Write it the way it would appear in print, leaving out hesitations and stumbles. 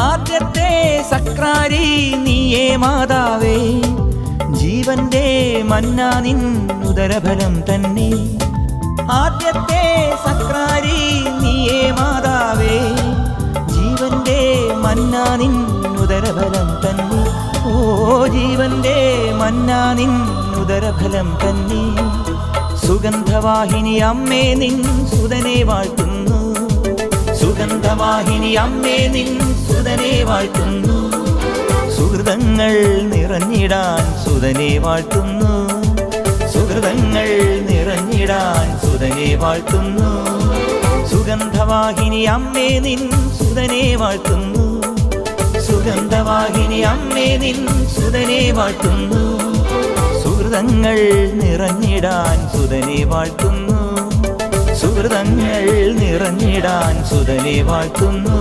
ആദ്യത്തെ സക്രാരി നീയേ മാതാവേ, ജീവന്റെ മന്നാ നിൻ ഉദരഫലം തന്നെ. ആദ്യത്തെ സക്രാരി നീയേ മാതാവേ, ജീവന്റെ മന്നാ നിൻ ഉദരഫലം തന്നെ. ഓ ജീവന്റെ മന്നാ നിൻ ഉദരഫലം തന്നെ. സുഗന്ധവാഹിനി അമ്മേ നിൻ സുതനെ വാഴ്ത്തുന്നു, സുഗന്ധവാഹിനി അമ്മേ നിൻ സുതനെ വാഴ്ത്തുന്നു. സുഹൃതങ്ങൾ നിറഞ്ഞിടാൻ സുതനെ വാഴ്ത്തുന്നു, സുഹൃതങ്ങൾ നിറഞ്ഞിടാൻ സുതനെ വാഴ്ത്തുന്നു. സുഗന്ധവാഹിനി അമ്മേ നിൻ സുതനെ വാഴ്ത്തുന്നു, സുഗന്ധവാഹിനി അമ്മേ നിൻ സുതനെ വാഴ്ത്തുന്നു. സുഹൃതങ്ങൾ നിറഞ്ഞിടാൻ സുതനെ വാഴ്ത്തുന്നു, സുഹൃതങ്ങൾ നിറഞ്ഞിടാൻ സുതനെ വാഴ്ത്തുന്നു.